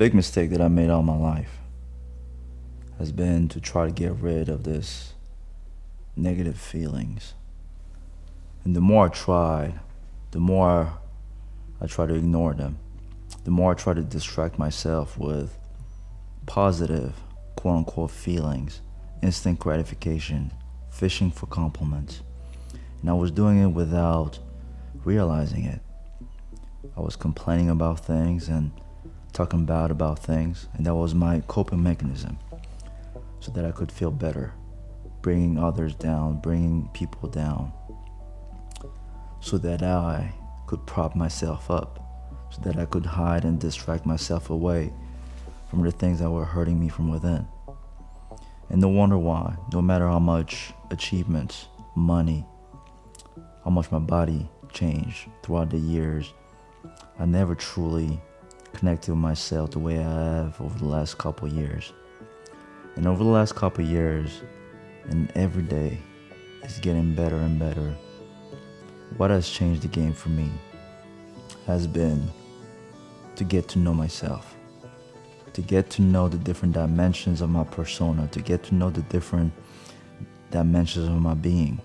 Big mistake that I made all my life has been to try to get rid of this negative feelings. And the more I tried, the more I try to ignore them. The more I try to distract myself with positive, quote unquote, feelings, instant gratification, fishing for compliments. And I was doing it without realizing it. I was complaining about things and talking bad about things, and that was my coping mechanism so that I could feel better, bringing others down, bringing people down, so that I could prop myself up, so that I could hide and distract myself away from the things that were hurting me from within. And no wonder why, no matter how much achievements, money, how much my body changed throughout the years, I never truly connected with myself the way I have over the last couple of years. And over the last couple of years, and every day is getting better and better, what has changed the game for me has been to get to know myself, to get to know the different dimensions of my persona, to get to know the different dimensions of my being,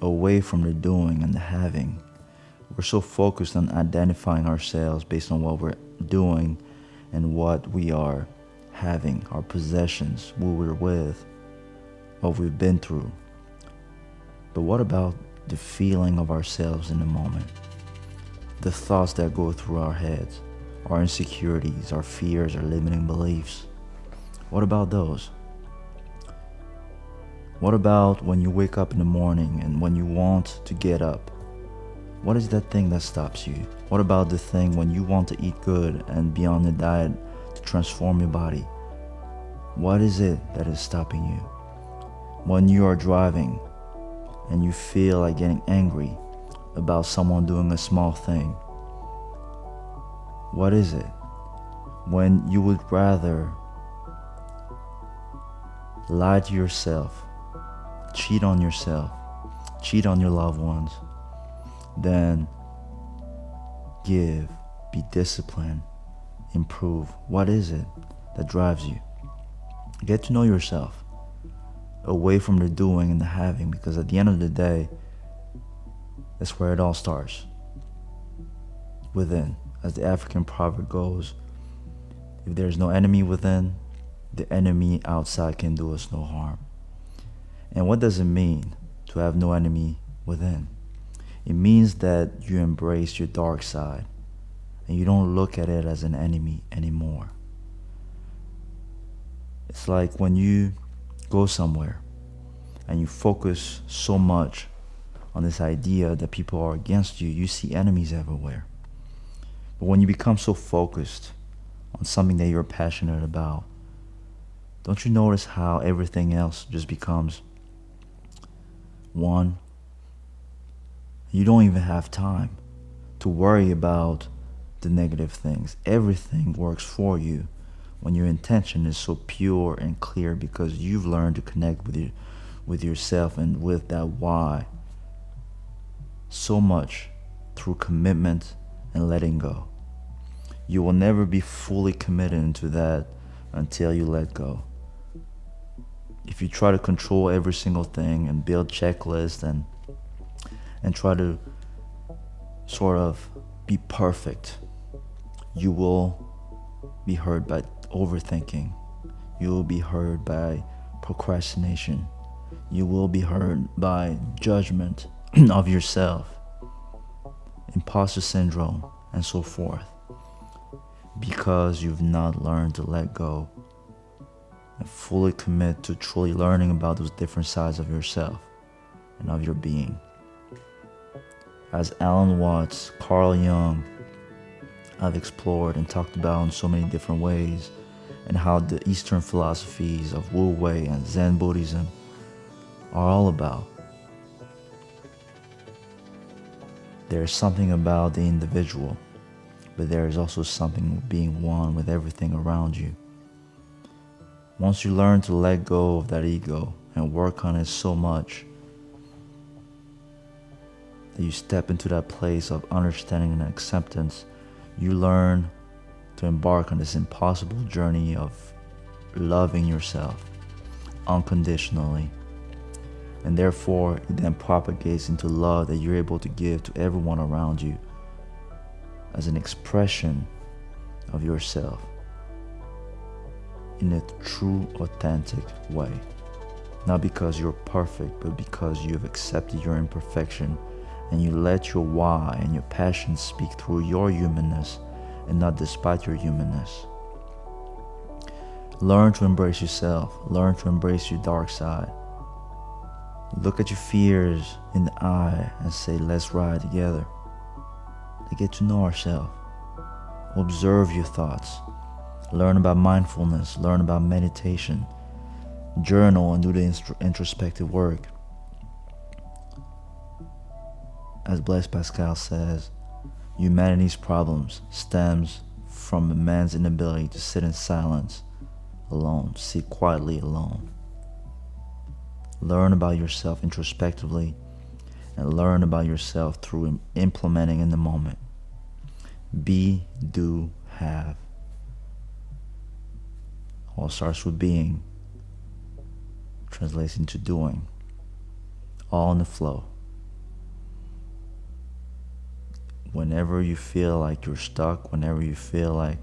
away from the doing and the having. We're so focused on identifying ourselves based on what we're doing and what we are having, our possessions, who we're with, what we've been through. But what about the feeling of ourselves in the moment? The thoughts that go through our heads, our insecurities, our fears, our limiting beliefs. What about those? What about when you wake up in the morning and when you want to get up? What is that thing that stops you? What about the thing when you want to eat good and be on a diet to transform your body? What is it that is stopping you? When you are driving and you feel like getting angry about someone doing a small thing, what is it? When you would rather lie to yourself, cheat on yourself, cheat on your loved ones, then give, be disciplined, improve. What is it that drives you? Get to know yourself, away from the doing and the having, because at the end of the day, that's where it all starts. Within. As the African proverb goes, if there's no enemy within, the enemy outside can do us no harm. And what does it mean to have no enemy within? It means that you embrace your dark side and you don't look at it as an enemy anymore. It's like when you go somewhere and you focus so much on this idea that people are against you, you see enemies everywhere. But when you become so focused on something that you're passionate about, don't you notice how everything else just becomes one? You don't even have time to worry about the negative things. Everything works for you when your intention is so pure and clear, because you've learned to connect with yourself and with that why so much through commitment and letting go. You will never be fully committed into that until you let go. If you try to control every single thing and build checklists and try to sort of be perfect, you will be hurt by overthinking. You will be hurt by procrastination. You will be hurt by judgment of yourself, imposter syndrome, and so forth, because you've not learned to let go and fully commit to truly learning about those different sides of yourself and of your being. As Alan Watts, Carl Jung have explored and talked about in so many different ways, and how the Eastern philosophies of Wu Wei and Zen Buddhism are all about. There is something about the individual, but there is also something with being one with everything around you. Once you learn to let go of that ego and work on it so much that you step into that place of understanding and acceptance, you learn to to embark on this impossible journey of loving yourself unconditionally. And therefore, it then propagates into love that you're able to give to everyone around you as an expression of yourself in a true, authentic way. Not because you're perfect, but because you have accepted your imperfection and you let your why and your passion speak through your humanness and not despite your humanness. Learn to embrace yourself. Learn to embrace your dark side. Look at your fears in the eye and say, let's ride together. To get to know ourselves. Observe your thoughts. Learn about mindfulness. Learn about meditation. Journal and do the introspective work. As Blaise Pascal says, humanity's problems stems from a man's inability to sit in silence alone, to sit quietly alone. Learn about yourself introspectively and learn about yourself through implementing in the moment. Be, do, have. All starts with being, translates into doing, all in the flow. Whenever you feel like you're stuck, whenever you feel like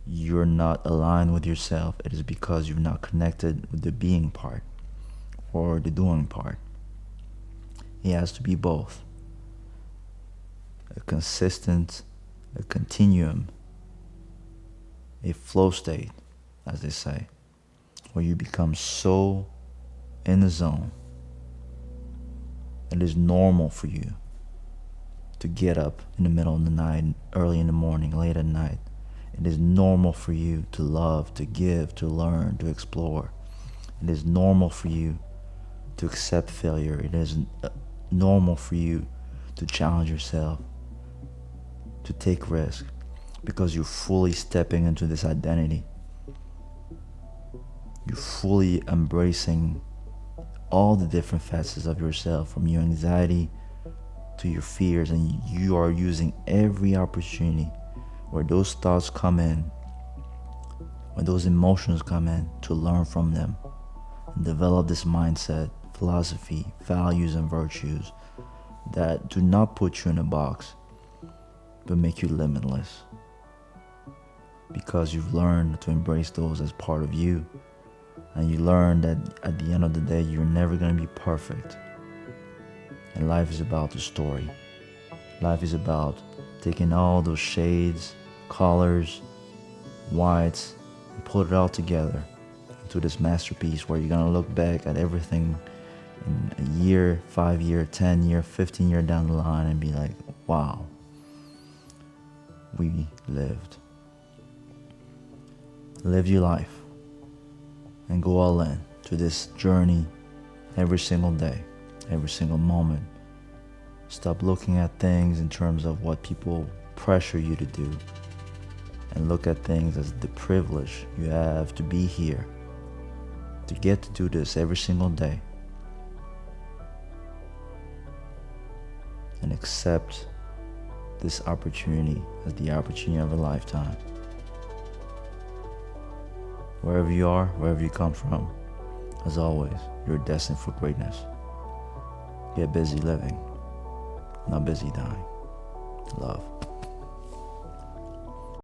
you're not aligned with yourself, it is because you're not connected with the being part or the doing part. It has to be both. A consistent, a continuum, a flow state, as they say, where you become so in the zone. It is normal for you to get up in the middle of the night, early in the morning, late at night. It is normal for you to love, to give, to learn, to explore. It is normal for you to accept failure. It is normal for you to challenge yourself, to take risk, because you're fully stepping into this identity. You're fully embracing all the different facets of yourself, from your anxiety to your fears, and you are using every opportunity where those thoughts come in, when those emotions come in, to learn from them and develop this mindset, philosophy, values, and virtues that do not put you in a box but make you limitless, because you've learned to embrace those as part of you. And you learn that at the end of the day, you're never going to be perfect. And life is about the story. Life is about taking all those shades, colors, whites, and put it all together into this masterpiece where you're going to look back at everything in a year, 5 year, 10 year, 15 year down the line and be like, wow, we lived. Live your life and go all in to this journey every single day, every single moment. Stop looking at things in terms of what people pressure you to do, and look at things as the privilege you have to be here, to get to do this every single day, and accept this opportunity as the opportunity of a lifetime. Wherever you are, wherever you come from, as always, you're destined for greatness. Get busy living, not busy dying. Love.